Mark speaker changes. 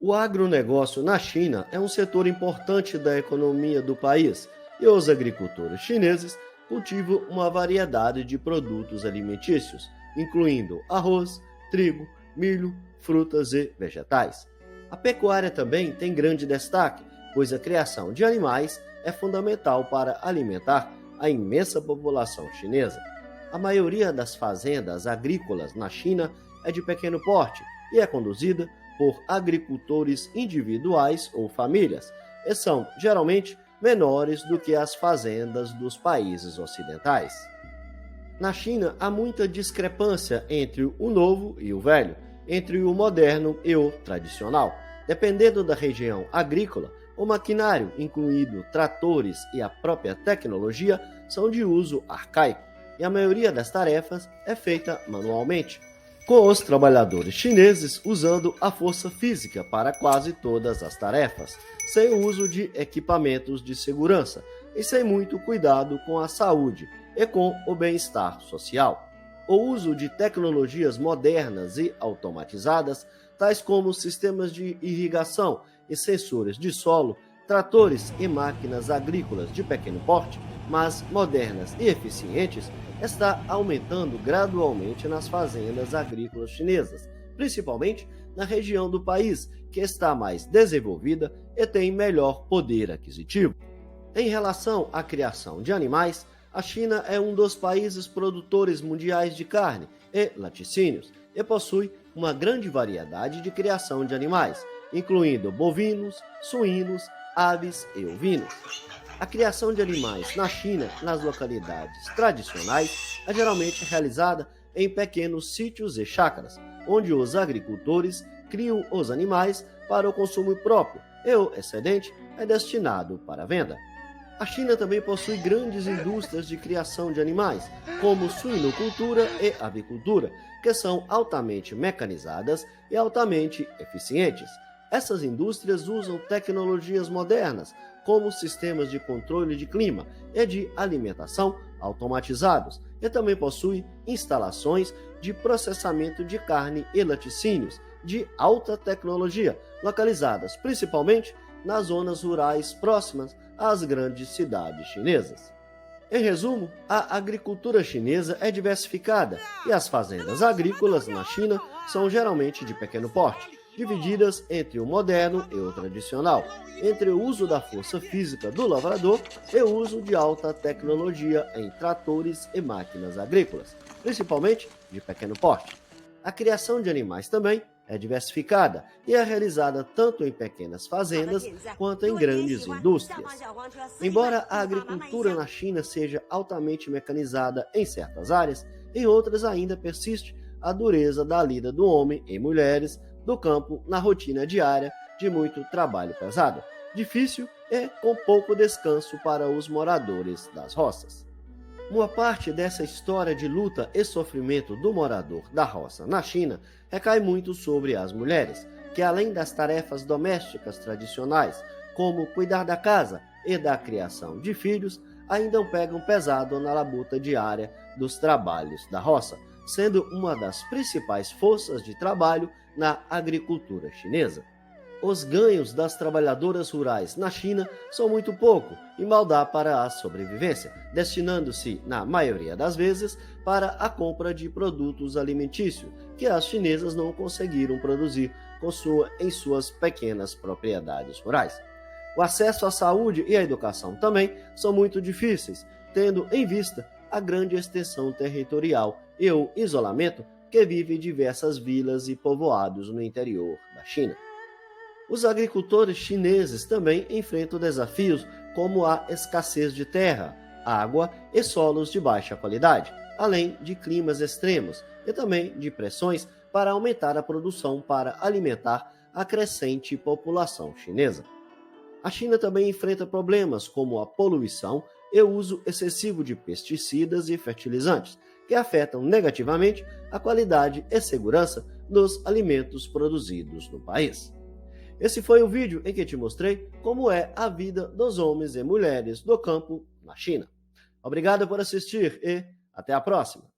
Speaker 1: O agronegócio na China é um setor importante da economia do país e os agricultores chineses cultivam uma variedade de produtos alimentícios, incluindo arroz, trigo, milho, frutas e vegetais. A pecuária também tem grande destaque, pois a criação de animais é fundamental para alimentar a imensa população chinesa. A maioria das fazendas agrícolas na China é de pequeno porte e é conduzida por agricultores individuais ou famílias, e são geralmente menores do que as fazendas dos países ocidentais. Na China, há muita discrepância entre o novo e o velho, entre o moderno e o tradicional. Dependendo da região agrícola, o maquinário, incluindo tratores e a própria tecnologia, são de uso arcaico, e a maioria das tarefas é feita manualmente, com os trabalhadores chineses usando a força física para quase todas as tarefas, sem o uso de equipamentos de segurança e sem muito cuidado com a saúde e com o bem-estar social. O uso de tecnologias modernas e automatizadas, tais como sistemas de irrigação e sensores de solo, tratores e máquinas agrícolas de pequeno porte, mas modernas e eficientes, está aumentando gradualmente nas fazendas agrícolas chinesas, principalmente na região do país, que está mais desenvolvida e tem melhor poder aquisitivo. Em relação à criação de animais, a China é um dos países produtores mundiais de carne e laticínios e possui uma grande variedade de criação de animais, incluindo bovinos, suínos, aves e ovinos. A criação de animais na China, nas localidades tradicionais, é geralmente realizada em pequenos sítios e chácaras, onde os agricultores criam os animais para o consumo próprio e o excedente é destinado para a venda. A China também possui grandes indústrias de criação de animais, como suinocultura e avicultura, que são altamente mecanizadas e altamente eficientes. Essas indústrias usam tecnologias modernas, como sistemas de controle de clima e de alimentação automatizados, e também possui instalações de processamento de carne e laticínios de alta tecnologia, localizadas principalmente nas zonas rurais próximas às grandes cidades chinesas. Em resumo, a agricultura chinesa é diversificada e as fazendas agrícolas na China são geralmente de pequeno porte, divididas entre o moderno e o tradicional, entre o uso da força física do lavrador e o uso de alta tecnologia em tratores e máquinas agrícolas, principalmente de pequeno porte. A criação de animais também é diversificada e é realizada tanto em pequenas fazendas quanto em grandes indústrias. Embora a agricultura na China seja altamente mecanizada em certas áreas, em outras ainda persiste a dureza da lida do homem e mulheres do campo na rotina diária de muito trabalho pesado, difícil e com pouco descanso para os moradores das roças. Uma parte dessa história de luta e sofrimento do morador da roça na China recai muito sobre as mulheres, que além das tarefas domésticas tradicionais, como cuidar da casa e da criação de filhos, ainda pegam pesado na labuta diária dos trabalhos da roça, sendo uma das principais forças de trabalho na agricultura chinesa. Os ganhos das trabalhadoras rurais na China são muito pouco e mal dá para a sobrevivência, destinando-se, na maioria das vezes, para a compra de produtos alimentícios que as chinesas não conseguiram produzir em suas pequenas propriedades rurais. O acesso à saúde e à educação também são muito difíceis, tendo em vista a grande extensão territorial e o isolamento que vive diversas vilas e povoados no interior da China. Os agricultores chineses também enfrentam desafios como a escassez de terra, água e solos de baixa qualidade, além de climas extremos e também de pressões para aumentar a produção para alimentar a crescente população chinesa. A China também enfrenta problemas como a poluição e o uso excessivo de pesticidas e fertilizantes, que afetam negativamente a qualidade e segurança dos alimentos produzidos no país. Esse foi o vídeo em que te mostrei como é a vida dos homens e mulheres do campo na China. Obrigado por assistir e até a próxima!